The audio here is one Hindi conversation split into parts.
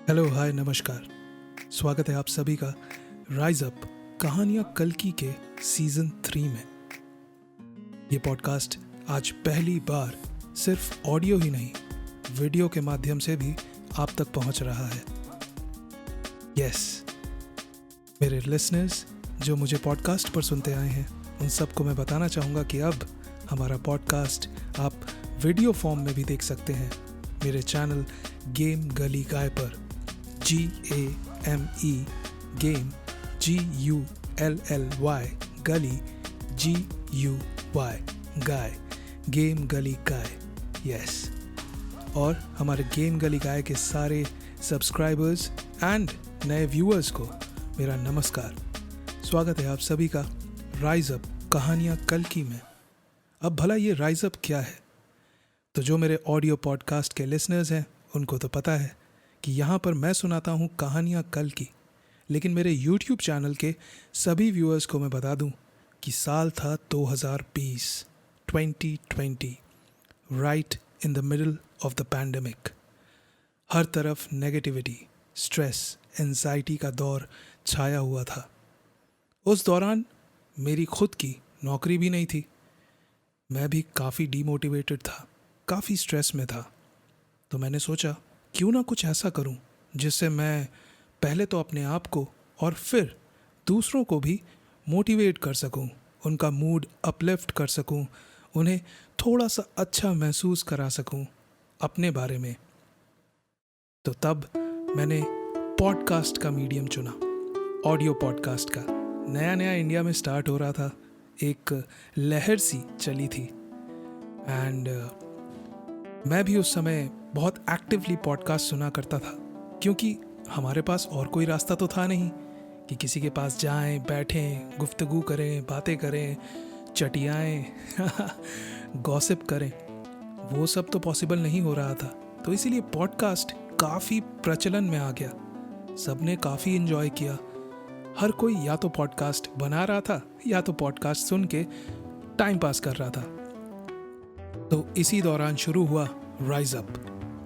हेलो हाय नमस्कार। स्वागत है आप सभी का राइज अप कहानियां कल्कि के सीजन 3 में। ये पॉडकास्ट आज पहली बार सिर्फ ऑडियो ही नहीं, वीडियो के माध्यम से भी आप तक पहुंच रहा है। यस, मेरे लिसनर्स जो मुझे पॉडकास्ट पर सुनते आए हैं, उन सबको मैं बताना चाहूँगा कि अब हमारा पॉडकास्ट आप वीडियो फॉर्म में भी देख सकते हैं मेरे चैनल गेम गली गाय पर। GAME गेम GULLY गली GUY गाय, गेम गली गाय। यस, और हमारे गेम गली गाय के सारे सब्सक्राइबर्स एंड नए व्यूअर्स को मेरा नमस्कार। स्वागत है आप सभी का राइज अप कहानियां कल्कि में। अब भला ये राइज अप क्या है? तो जो मेरे ऑडियो पॉडकास्ट के लिसनर्स हैं उनको तो पता है कि यहाँ पर मैं सुनाता हूँ कहानियाँ कल्कि, लेकिन मेरे YouTube चैनल के सभी व्यूअर्स को मैं बता दूँ कि साल था 2020, right in the middle of the pandemic. हर तरफ नेगेटिविटी, स्ट्रेस, एंजाइटी का दौर छाया हुआ था। उस दौरान मेरी खुद की नौकरी भी नहीं थी। मैं भी काफ़ी डीमोटिवेटेड था, काफ़ी स्ट्रेस में था। तो मैंने सोचा क्यों ना कुछ ऐसा करूं जिससे मैं पहले तो अपने आप को और फिर दूसरों को भी मोटिवेट कर सकूं, उनका मूड अपलिफ्ट कर सकूं, उन्हें थोड़ा सा अच्छा महसूस करा सकूं अपने बारे में। तो तब मैंने पॉडकास्ट का मीडियम चुना। ऑडियो पॉडकास्ट का नया नया इंडिया में स्टार्ट हो रहा था, एक लहर सी चली थी। एंड मैं भी उस समय बहुत एक्टिवली पॉडकास्ट सुना करता था, क्योंकि हमारे पास और कोई रास्ता तो था नहीं कि किसी के पास जाएं, बैठें, गुफ्तगू करें, बातें करें, चटियाएं गॉसिप करें। वो सब तो पॉसिबल नहीं हो रहा था। तो इसीलिए पॉडकास्ट काफ़ी प्रचलन में आ गया। सबने काफ़ी इन्जॉय किया। हर कोई या तो पॉडकास्ट बना रहा था या तो पॉडकास्ट सुन के टाइम पास कर रहा था। तो इसी दौरान शुरू हुआ राइज अप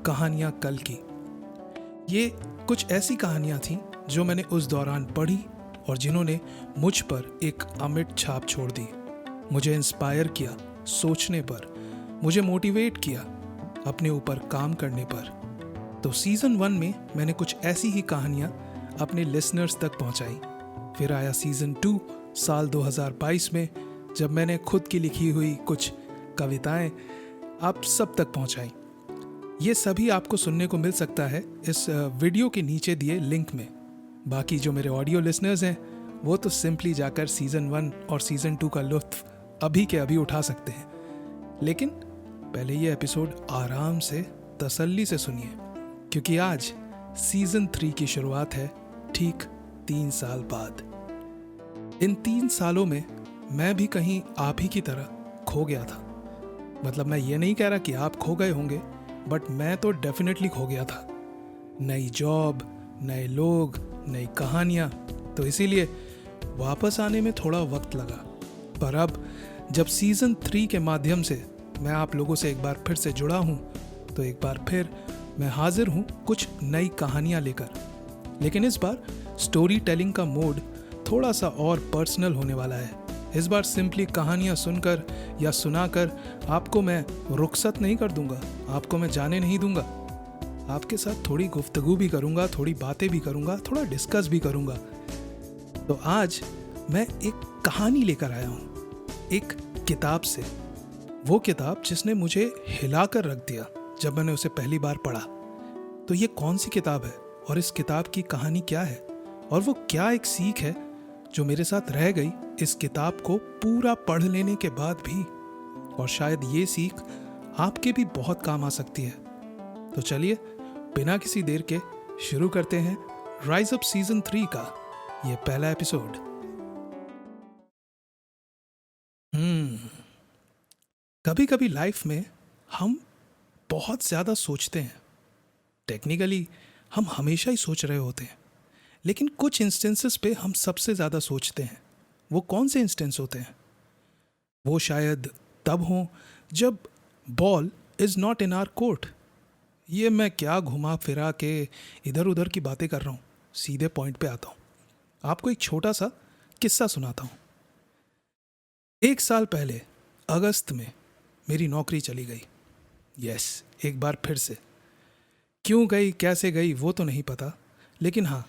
कहानियां कल्कि। ये कुछ ऐसी कहानियां थीं जो मैंने उस दौरान पढ़ी और जिन्होंने मुझ पर एक अमिट छाप छोड़ दी, मुझे इंस्पायर किया सोचने पर, मुझे मोटिवेट किया अपने ऊपर काम करने पर। तो सीज़न 1 में मैंने कुछ ऐसी ही कहानियां अपने लिसनर्स तक पहुंचाई। फिर आया सीज़न 2 साल 2022 में, जब मैंने खुद की लिखी हुई कुछ कविताएं आप सब तक पहुंचाई। ये सभी आपको सुनने को मिल सकता है इस वीडियो के नीचे दिए लिंक में। बाकी जो मेरे ऑडियो लिसनर्स हैं वो तो सिंपली जाकर सीज़न 1 और सीज़न 2 का लुत्फ अभी के अभी उठा सकते हैं। लेकिन पहले ये एपिसोड आराम से तसल्ली से सुनिए, क्योंकि आज सीज़न 3 की शुरुआत है ठीक 3 साल बाद। इन 3 सालों में मैं भी कहीं आप ही की तरह खो गया था। मतलब मैं ये नहीं कह रहा कि आप खो गए होंगे, बट मैं तो डेफिनेटली खो गया था। नई जॉब, नए लोग, नई कहानियाँ, तो इसीलिए वापस आने में थोड़ा वक्त लगा। पर अब जब सीज़न 3 के माध्यम से मैं आप लोगों से एक बार फिर से जुड़ा हूँ, तो एक बार फिर मैं हाजिर हूँ कुछ नई कहानियाँ लेकर। लेकिन इस बार स्टोरी टेलिंग का मोड थोड़ा सा और पर्सनल होने वाला है। इस बार सिंपली कहानियाँ सुनकर या सुनाकर आपको मैं रुखसत नहीं कर दूंगा, आपको मैं जाने नहीं दूंगा। आपके साथ थोड़ी गुफ्तगू भी करूंगा, थोड़ी बातें भी करूंगा, थोड़ा डिस्कस भी करूंगा। तो आज मैं एक कहानी लेकर आया हूँ, एक किताब से। वो किताब जिसने मुझे हिला कर रख दिया जब मैंने उसे पहली बार पढ़ा। तो ये कौन सी किताब है और इस किताब की कहानी क्या है, और वो क्या एक सीख है जो मेरे साथ रह गई इस किताब को पूरा पढ़ लेने के बाद भी, और शायद ये सीख आपके भी बहुत काम आ सकती है। तो चलिए बिना किसी देर के शुरू करते हैं राइज अप सीजन 3 का ये पहला एपिसोड। कभी कभी लाइफ में हम बहुत ज़्यादा सोचते हैं। टेक्निकली हम हमेशा ही सोच रहे होते हैं, लेकिन कुछ इंस्टेंसेस पे हम सबसे ज़्यादा सोचते हैं। वो कौन से इंस्टेंस होते हैं? वो शायद तब हों जब ball is not in our court, ये मैं क्या घुमा फिरा के इधर उधर की बातें कर रहा हूँ, सीधे पॉइंट पे आता हूँ। आपको एक छोटा सा किस्सा सुनाता हूँ। 1 साल पहले अगस्त में मेरी नौकरी चली गई। यस, एक बार फिर से। क्यों गई, कैसे गई, वो तो नहीं पता, लेकिन हाँ,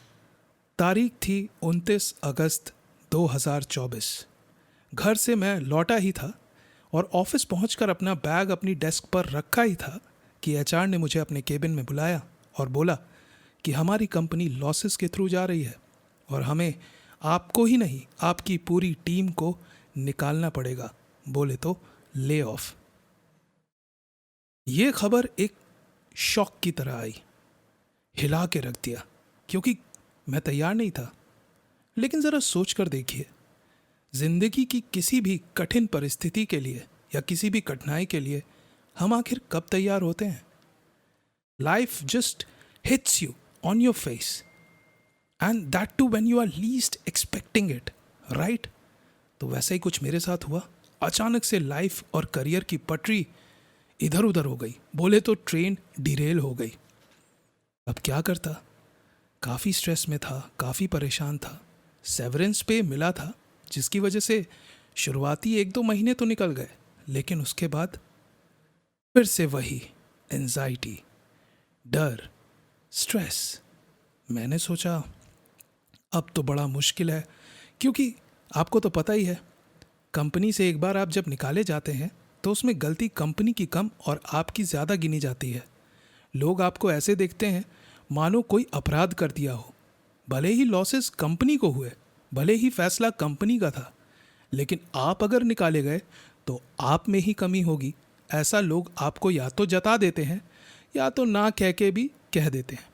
तारीख थी 29 अगस्त 2024। घर से मैं लौटा ही था और ऑफिस पहुंचकर अपना बैग अपनी डेस्क पर रखा ही था कि एचआर ने मुझे अपने केबिन में बुलाया और बोला कि हमारी कंपनी लॉसेस के थ्रू जा रही है और हमें आपको ही नहीं, आपकी पूरी टीम को निकालना पड़ेगा, बोले तो ले ऑफ। ये खबर एक शॉक की तरह आई, हिला के रख दिया, क्योंकि मैं तैयार नहीं था। लेकिन ज़रा सोच कर देखिए, जिंदगी की किसी भी कठिन परिस्थिति के लिए या किसी भी कठिनाई के लिए हम आखिर कब तैयार होते हैं? Life just hits you on your face and that too when you are least expecting it, right? तो वैसा ही कुछ मेरे साथ हुआ। अचानक से लाइफ और करियर की पटरी इधर उधर हो गई, बोले तो ट्रेन डिरेल हो गई। अब क्या करता? काफ़ी स्ट्रेस में था, काफ़ी परेशान था। सेवरेंस पे मिला था, जिसकी वजह से शुरुआती 1-2 महीने तो निकल गए, लेकिन उसके बाद फिर से वही एंजाइटी, डर, स्ट्रेस। मैंने सोचा अब तो बड़ा मुश्किल है, क्योंकि आपको तो पता ही है, कंपनी से एक बार आप जब निकाले जाते हैं तो उसमें गलती कंपनी की कम और आपकी ज़्यादा गिनी जाती है। लोग आपको ऐसे देखते हैं मानो कोई अपराध कर दिया हो। भले ही लॉसेस कंपनी को हुए, भले ही फैसला कंपनी का था, लेकिन आप अगर निकाले गए तो आप में ही कमी होगी, ऐसा लोग आपको या तो जता देते हैं या तो ना कह के भी कह देते हैं।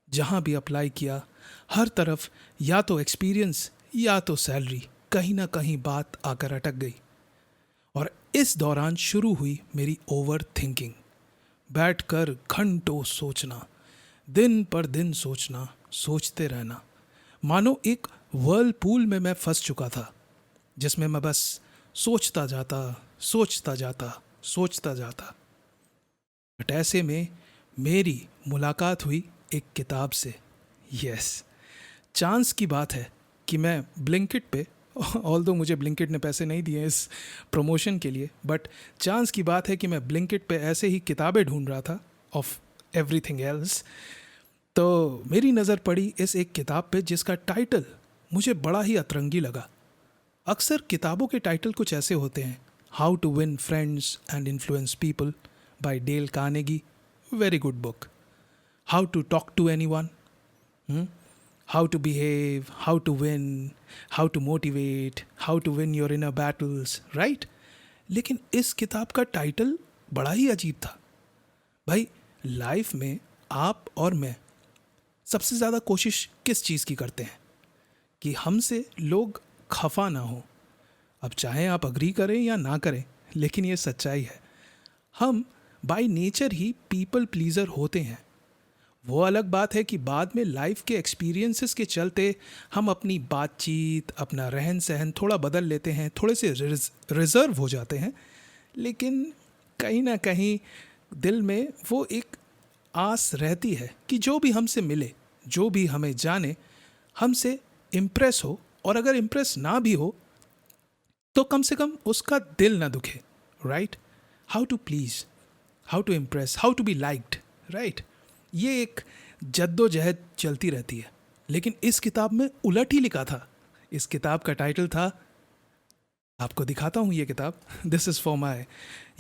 जहाँ भी अप्लाई किया, हर तरफ या तो एक्सपीरियंस या तो सैलरी, कहीं ना कहीं बात आकर अटक गई। और इस दौरान शुरू हुई मेरी ओवर थिंकिंग। बैठकर घंटों सोचना, दिन पर दिन सोचना, सोचते रहना, मानो एक वर्लपूल में मैं फंस चुका था, जिसमें मैं बस सोचता जाता, सोचता जाता, सोचता जाता। बट ऐसे में मेरी मुलाकात हुई एक किताब से। यस, चांस की बात है कि मैं ब्लिंकिट पे, ऑल्दो मुझे ब्लिंकिट ने पैसे नहीं दिए इस प्रमोशन के लिए, बट चांस की बात है कि मैं ब्लिंकिट पे ऐसे ही किताबें ढूंढ रहा था ऑफ एवरीथिंग एल्स, तो मेरी नज़र पड़ी इस एक किताब पे जिसका टाइटल मुझे बड़ा ही अतरंगी लगा। अक्सर किताबों के टाइटल कुछ ऐसे होते हैं, how to win friends and influence people by Dale Carnegie, very good book. How to talk to anyone, how to behave, how to win, how to motivate, how to win your inner battles, right? लेकिन इस किताब का टाइटल बड़ा ही अजीब था। भाई, लाइफ में आप और मैं सबसे ज़्यादा कोशिश किस चीज़ की करते हैं? कि हमसे लोग खफा ना हो। अब चाहे आप अग्री करें या ना करें, लेकिन ये सच्चाई है। हम by nature he people pleaser होते हैं। वो अलग बात है कि बाद में लाइफ के एक्सपीरियंसेस के चलते हम अपनी बातचीत, अपना रहन सहन थोड़ा बदल लेते हैं, थोड़े से रिजर्व हो जाते हैं, लेकिन कहीं ना कहीं दिल में वो एक आस रहती है कि जो भी हमसे मिले, जो भी हमें जाने, हमसे इम्प्रेस हो, और अगर इम्प्रेस ना भी हो तो कम से कम उसका दिल ना दुखे, right? How to please, how to impress, how to be liked, right? ये एक जद्दोजहद चलती रहती है। लेकिन इस किताब में उलट ही लिखा था। इस किताब का टाइटल था, आपको दिखाता हूँ ये किताब, this is for my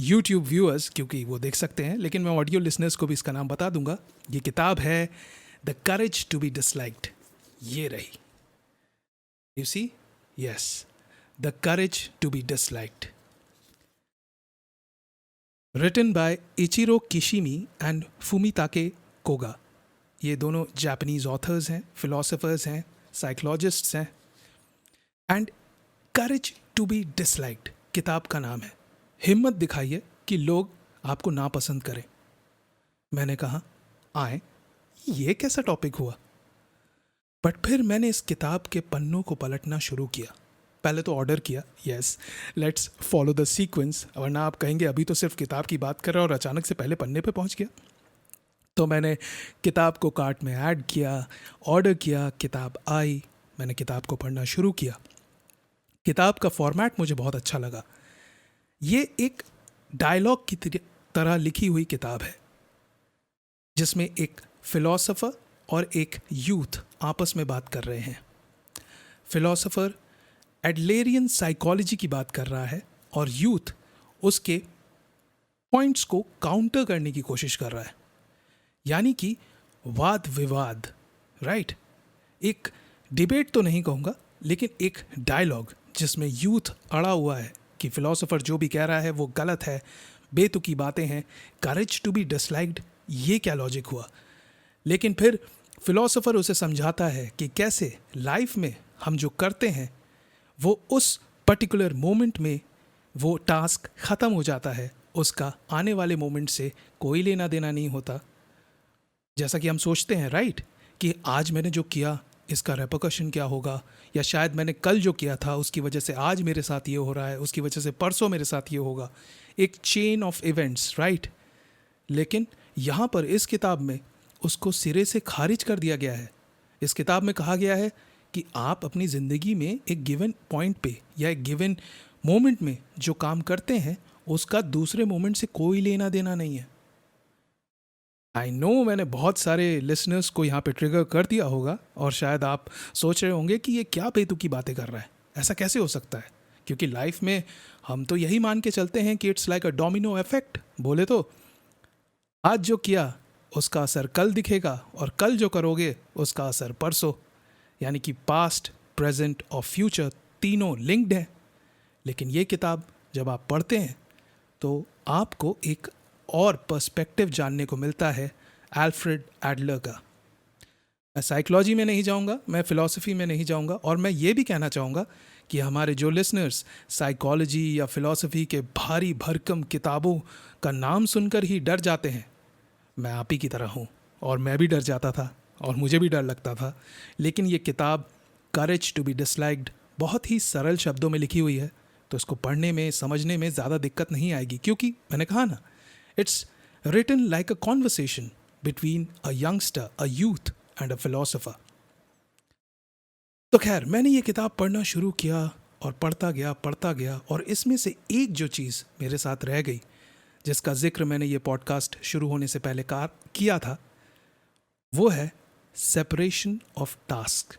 YouTube viewers, क्योंकि वो देख सकते हैं, लेकिन मैं ऑडियो लिसनर्स को भी इसका नाम बता दूंगा। ये किताब है the courage to be disliked. ये रही, you see, yes, the courage to be disliked, written by Ichiro Kishimi and Fumitake Koga. ये दोनों जापानीज ऑथर्स हैं, फिलोसोफर्स हैं, साइकोलॉजिस्ट्स हैं। And courage to be disliked किताब का नाम है। हिम्मत दिखाइए कि लोग आपको नापसंद करें। मैंने कहा, आए, ये कैसा टॉपिक हुआ? बट फिर मैंने इस किताब के पन्नों को पलटना शुरू किया। पहले तो ऑर्डर किया, yes, let's follow the sequence, वरना आप कहेंगे अभी तो सिर्फ किताब की बात कर रहा और अचानक से पहले पन्ने पे पहुंच गया। तो मैंने किताब को कार्ट में ऐड किया, ऑर्डर किया, किताब आई, मैंने किताब को पढ़ना शुरू किया। किताब का फॉर्मेट मुझे बहुत अच्छा लगा। ये एक डायलॉग की तरह लिखी हुई किताब है जिसमें एक फिलोसोफर और एक यूथ आपस में बात कर रहे हैं। फिलोसोफर एडलेरियन साइकोलॉजी की बात कर रहा है और यूथ उसके पॉइंट्स को काउंटर करने की कोशिश कर रहा है, यानी कि वाद विवाद, राइट। एक डिबेट तो नहीं कहूँगा, लेकिन एक डायलॉग जिसमें यूथ अड़ा हुआ है कि फिलोसोफर जो भी कह रहा है वो गलत है, बेतुकी बातें हैं, करेज टू बी डिसलाइक्ड, ये क्या लॉजिक हुआ। लेकिन फिर फिलोसोफर उसे समझाता है कि कैसे लाइफ में हम जो करते हैं वो उस पर्टिकुलर मोमेंट में वो टास्क ख़त्म हो जाता है, उसका आने वाले मोमेंट से कोई लेना देना नहीं होता। जैसा कि हम सोचते हैं, राइट, कि आज मैंने जो किया इसका रेपरकशन क्या होगा, या शायद मैंने कल जो किया था उसकी वजह से आज मेरे साथ ये हो रहा है, उसकी वजह से परसों मेरे साथ ये होगा, एक चेन ऑफ इवेंट्स, राइट। लेकिन यहाँ पर इस किताब में उसको सिरे से खारिज कर दिया गया है। इस किताब में कहा गया है कि आप अपनी ज़िंदगी में एक गिवन पॉइंट पे या एक गिवन मोमेंट में जो काम करते हैं उसका दूसरे मोमेंट से कोई लेना देना नहीं है। आई नो मैंने बहुत सारे लिसनर्स को यहाँ पे ट्रिगर कर दिया होगा और शायद आप सोच रहे होंगे कि ये क्या बेतुकी बातें कर रहा है, ऐसा कैसे हो सकता है, क्योंकि लाइफ में हम तो यही मान के चलते हैं कि it's like a domino effect. बोले तो आज जो किया उसका असर कल दिखेगा और कल जो करोगे उसका असर परसों, यानी कि पास्ट, प्रेजेंट और फ्यूचर तीनों लिंक्ड हैं। लेकिन ये किताब जब आप पढ़ते हैं तो आपको एक और पर्सपेक्टिव जानने को मिलता है अल्फ्रेड एडलर का। मैं साइकोलॉजी में नहीं जाऊंगा, मैं फ़िलॉसफी में नहीं जाऊंगा, और मैं ये भी कहना चाहूँगा कि हमारे जो लिसनर्स साइकोलॉजी या फ़िलॉसफी के भारी भरकम किताबों का नाम सुनकर ही डर जाते हैं, मैं आप ही की तरह हूँ और मैं भी डर जाता था और मुझे भी डर लगता था। लेकिन ये किताब करेज टू बी डिसलाइक्ड बहुत ही सरल शब्दों में लिखी हुई है, तो इसको पढ़ने में समझने में ज़्यादा दिक्कत नहीं आएगी, क्योंकि मैंने कहा ना, it's written like a conversation between a youngster, a youth and a philosopher. तो खैर मैंने ये किताब पढ़ना शुरू किया और पढ़ता गया और इसमें से एक जो चीज़ मेरे साथ रह गई, जिसका जिक्र मैंने ये पॉडकास्ट शुरू होने से पहले किया था, वो है separation of task.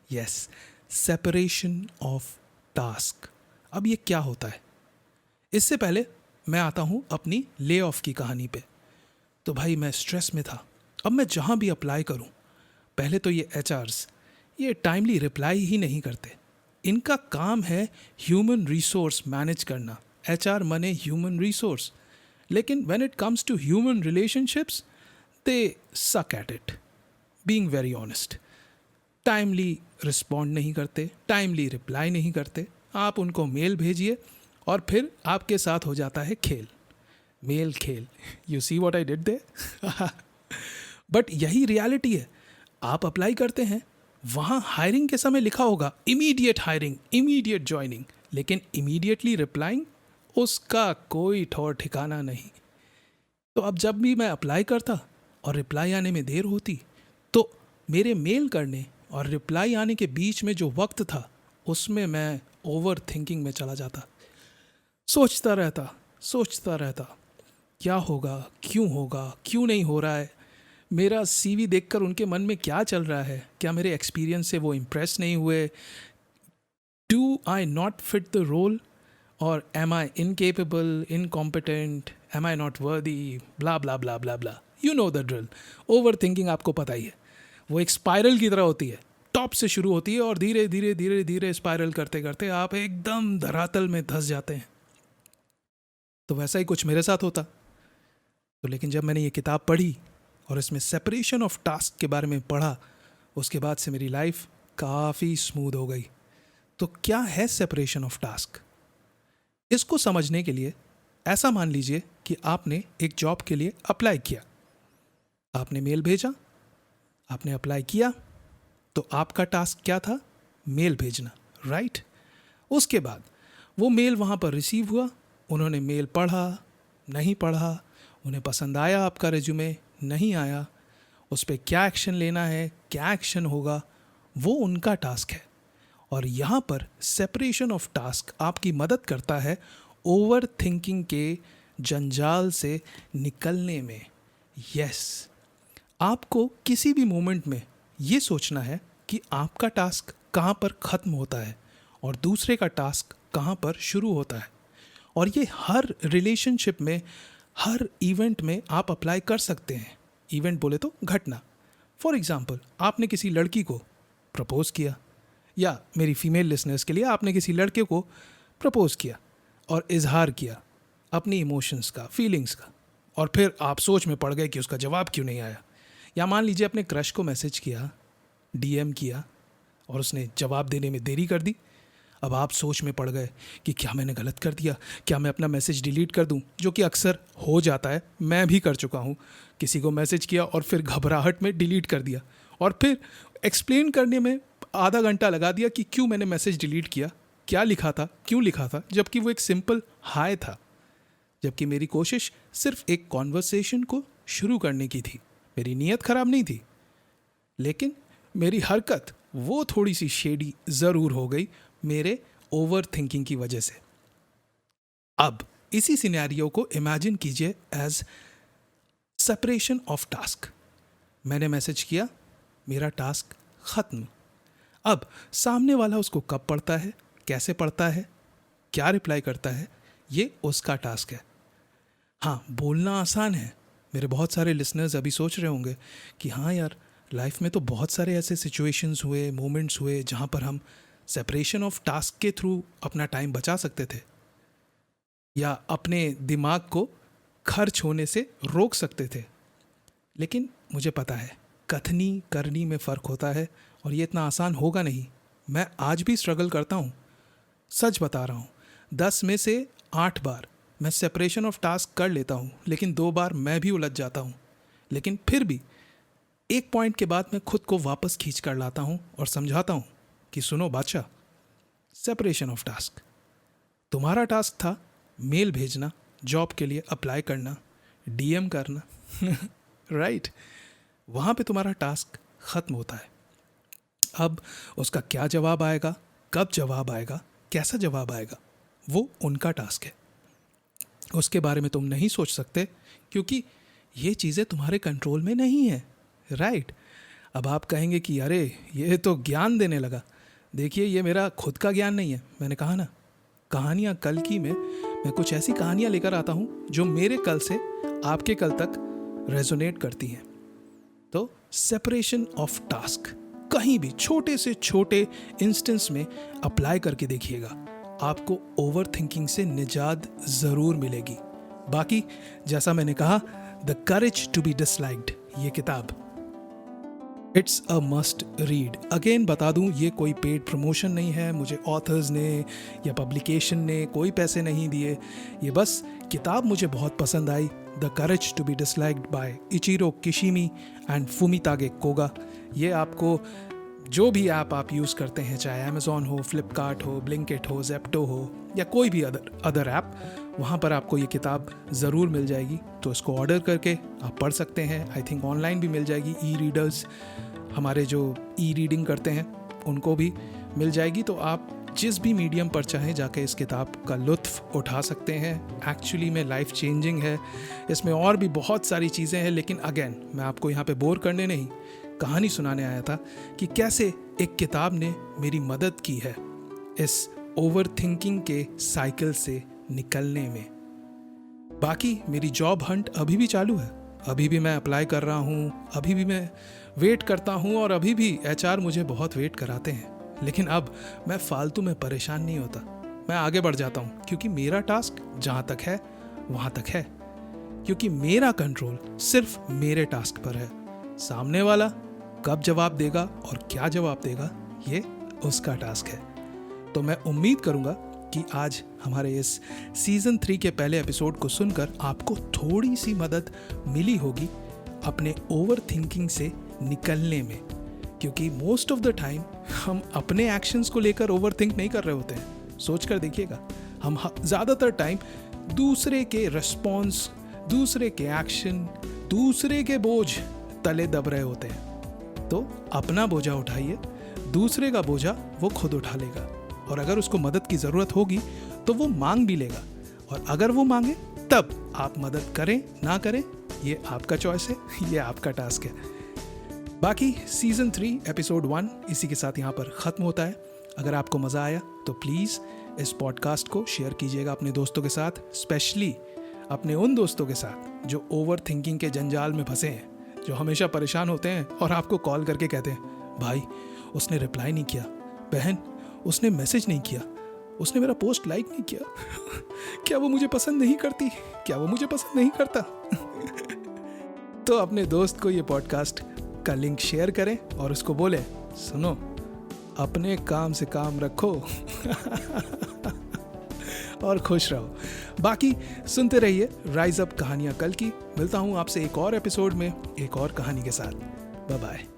Yes, separation of task. अब ये क्या होता है? इससे पहले मैं आता हूँ अपनी ले ऑफ की कहानी पे। तो भाई मैं स्ट्रेस में था। अब मैं जहाँ भी अप्लाई करूँ, पहले तो ये एचआर्स ये टाइमली रिप्लाई ही नहीं करते। इनका काम है ह्यूमन रिसोर्स मैनेज करना, एचआर मने ह्यूमन रिसोर्स। लेकिन when it comes to human relationships they suck at it, being very honest. Timely respond नहीं करते, टाइमली रिप्लाई नहीं करते। आप उनको मेल भेजिए और फिर आपके साथ हो जाता है खेल, मेल खेल। You see what I did there? But यही रियलिटी है। आप अप्लाई करते हैं, वहाँ हायरिंग के समय लिखा होगा इमीडिएट हायरिंग, इमीडिएट ज्वाइनिंग, लेकिन इमीडिएटली रिप्लाइंग उसका कोई ठौर ठिकाना नहीं। तो अब जब भी मैं अप्लाई करता और रिप्लाई आने में देर होती, तो मेरे मेल करने और रिप्लाई आने के बीच में जो वक्त था उसमें मैं ओवर थिंकिंग में चला जाता। सोचता रहता क्या होगा, क्यों नहीं हो रहा है, मेरा सीवी देखकर उनके मन में क्या चल रहा है, क्या मेरे एक्सपीरियंस से वो इम्प्रेस नहीं हुए, do I not fit the role, और am I incapable, incompetent, am I not worthy, blah blah blah blah blah. You know the drill. Overthinking आपको पता ही है, वो एक स्पाइरल की तरह होती है। टॉप से शुरू होती है और धीरे धीरे धीरे धीरे स्पाइरल करते करते आप एकदम धरातल में धंस जाते हैं। तो वैसा ही कुछ मेरे साथ होता। तो लेकिन जब मैंने ये किताब पढ़ी और इसमें सेपरेशन ऑफ टास्क के बारे में पढ़ा, उसके बाद से मेरी लाइफ काफ़ी स्मूथ हो गई। तो क्या है सेपरेशन ऑफ टास्क? इसको समझने के लिए ऐसा मान लीजिए कि आपने एक जॉब के लिए अप्लाई किया, आपने मेल भेजा, आपने अप्लाई किया, तो आपका टास्क क्या था? मेल भेजना, राइट। उसके बाद वो मेल वहाँ पर रिसीव हुआ, उन्होंने मेल पढ़ा, नहीं पढ़ा, उन्हें पसंद आया आपका रेज्यूमे, नहीं आया, उस पर क्या एक्शन लेना है, क्या एक्शन होगा, वो उनका टास्क है। और यहाँ पर सेपरेशन ऑफ टास्क आपकी मदद करता है ओवर थिंकिंग के जंजाल से निकलने में। यस, आपको किसी भी मोमेंट में ये सोचना है कि आपका टास्क कहाँ पर ख़त्म होता है और दूसरे का टास्क कहाँ पर शुरू होता है। और ये हर रिलेशनशिप में, हर इवेंट में आप अप्लाई कर सकते हैं। इवेंट बोले तो घटना। फॉर एग्ज़ाम्पल, आपने किसी लड़की को प्रपोज़ किया, या मेरी फीमेल लिसनर्स के लिए, आपने किसी लड़के को प्रपोज़ किया और इजहार किया अपनी इमोशंस का, फीलिंग्स का, और फिर आप सोच में पड़ गए कि उसका जवाब क्यों नहीं आया। या मान लीजिए अपने क्रश को मैसेज किया, डीएम किया, और उसने जवाब देने में देरी कर दी। अब आप सोच में पड़ गए कि क्या मैंने गलत कर दिया, क्या मैं अपना मैसेज डिलीट कर दूं, जो कि अक्सर हो जाता है। मैं भी कर चुका हूं, किसी को मैसेज किया और फिर घबराहट में डिलीट कर दिया, और फिर एक्सप्लेन करने में आधा घंटा लगा दिया कि क्यों मैंने मैसेज डिलीट किया, क्या लिखा था, क्यों लिखा था, जबकि वो एक सिंपल हाय था, जबकि मेरी कोशिश सिर्फ एक कॉन्वर्सेशन को शुरू करने की थी। मेरी नीयत ख़राब नहीं थी, लेकिन मेरी हरकत वो थोड़ी सी शेडी ज़रूर हो गई मेरे ओवर थिंकिंग की वजह से। अब इसी सिनेरियो को इमेजिन कीजिए एज सेपरेशन ऑफ टास्क। मैंने मैसेज किया, मेरा टास्क ख़त्म। अब सामने वाला उसको कब पढ़ता है, कैसे पढ़ता है, क्या रिप्लाई करता है, ये उसका टास्क है। हाँ, बोलना आसान है। मेरे बहुत सारे लिसनर्स अभी सोच रहे होंगे कि हाँ यार, लाइफ में तो बहुत सारे ऐसे सिचुएशंस हुए, मोमेंट्स हुए जहाँ पर हम सेपरेशन ऑफ टास्क के थ्रू अपना टाइम बचा सकते थे, या अपने दिमाग को खर्च होने से रोक सकते थे। लेकिन मुझे पता है कथनी करनी में फ़र्क होता है, और ये इतना आसान होगा नहीं। मैं आज भी स्ट्रगल करता हूँ, सच बता रहा हूँ। 10 में से 8 बार मैं सेपरेशन ऑफ टास्क कर लेता हूँ, लेकिन 2 बार मैं भी उलझ जाता हूँ। लेकिन फिर भी एक पॉइंट के बाद मैं खुद को वापस खींच कर लाता हूँ और समझाता हूँ कि सुनो बादशाह, सेपरेशन ऑफ टास्क, तुम्हारा टास्क था मेल भेजना, जॉब के लिए अप्लाई करना, डीएम करना राइट। वहाँ पे तुम्हारा टास्क ख़त्म होता है। अब उसका क्या जवाब आएगा, कब जवाब आएगा, कैसा जवाब आएगा, वो उनका टास्क है। उसके बारे में तुम नहीं सोच सकते, क्योंकि ये चीज़ें तुम्हारे कंट्रोल में नहीं है, राइट। अब आप कहेंगे कि अरे ये तो ज्ञान देने लगा। देखिए, ये मेरा खुद का ज्ञान नहीं है। मैंने कहा ना, कहानियाँ कल की में मैं कुछ ऐसी कहानियाँ लेकर आता हूँ जो मेरे कल से आपके कल तक रेजोनेट करती हैं। तो सेपरेशन ऑफ टास्क कहीं भी छोटे से छोटे इंस्टेंस में अप्लाई करके देखिएगा, आपको ओवर थिंकिंग से निजात ज़रूर मिलेगी। बाकी जैसा मैंने कहा, the courage to be disliked, ये किताब it's a must read. Again बता दूं, ये कोई पेड प्रमोशन नहीं है। मुझे ऑथर्स ने या पब्लिकेशन ने कोई पैसे नहीं दिए। ये बस किताब मुझे बहुत पसंद आई, the courage to be disliked by Ichiro Kishimi and Fumitake Koga. ये आपको जो भी ऐप आप यूज़ करते हैं, चाहे अमेज़ॉन हो, फ्लिपकार्ट हो, ब्लिंकिट हो, ज़ेप्टो हो, या कोई भी अदर ऐप, वहाँ पर आपको ये किताब ज़रूर मिल जाएगी। तो इसको ऑर्डर करके आप पढ़ सकते हैं। आई थिंक ऑनलाइन भी मिल जाएगी, ई रीडर्स हमारे जो ई रीडिंग करते हैं उनको भी मिल जाएगी। तो आप जिस भी मीडियम पर चाहें जाके इस किताब का लुत्फ़ उठा सकते हैं। एक्चुअली में लाइफ चेंजिंग है। इसमें और भी बहुत सारी चीज़ें हैं, लेकिन अगेन मैं आपको यहाँ पे बोर करने नहीं, कहानी सुनाने आया था कि कैसे एक किताब ने मेरी मदद की है इस ओवर थिंकिंग के साइकिल से निकलने में। बाकी मेरी जॉब हंट अभी भी चालू है, अभी भी मैं अप्लाई कर रहा हूँ, अभी भी मैं वेट करता हूँ, और अभी भी एचआर मुझे बहुत वेट कराते हैं। लेकिन अब मैं फालतू में परेशान नहीं होता, मैं आगे बढ़ जाता हूँ, क्योंकि मेरा टास्क जहाँ तक है वहाँ तक है, क्योंकि मेरा कंट्रोल सिर्फ मेरे टास्क पर है। सामने वाला कब जवाब देगा और क्या जवाब देगा, ये उसका टास्क है। तो मैं उम्मीद करूँगा कि आज हमारे इस सीज़न 3 के पहले एपिसोड को सुनकर आपको थोड़ी सी मदद मिली होगी अपने ओवर थिंकिंग से निकलने में, क्योंकि मोस्ट ऑफ द टाइम हम अपने एक्शंस को लेकर ओवर थिंक नहीं कर रहे होते हैं। सोच कर देखिएगा, हम ज़्यादातर टाइम दूसरे के रिस्पॉन्स, दूसरे के एक्शन, दूसरे के बोझ तले दब रहे होते हैं, तो अपना बोझा उठाइए, दूसरे का बोझा वो खुद उठा लेगा। और अगर उसको मदद की ज़रूरत होगी तो वो मांग भी लेगा, और अगर वो मांगे तब आप मदद करें ना करें ये आपका चॉइस है, ये आपका टास्क है। बाकी सीज़न 3 एपिसोड 1 इसी के साथ यहाँ पर ख़त्म होता है। अगर आपको मज़ा आया तो प्लीज़ इस पॉडकास्ट को शेयर कीजिएगा अपने दोस्तों के साथ, स्पेशली अपने उन दोस्तों के साथ जो ओवर थिंकिंग के जंजाल में फंसे हैं, जो हमेशा परेशान होते हैं और आपको कॉल करके कहते हैं भाई उसने रिप्लाई नहीं किया, बहन उसने मैसेज नहीं किया, उसने मेरा पोस्ट लाइक नहीं किया क्या वो मुझे पसंद नहीं करती, क्या वो मुझे पसंद नहीं करता तो अपने दोस्त को ये पॉडकास्ट का लिंक शेयर करें और उसको बोले सुनो अपने काम से काम रखो और खुश रहो। बाकी सुनते रहिए राइज अप कहानियां कल की। मिलता हूं आपसे एक और एपिसोड में एक और कहानी के साथ। Bye bye.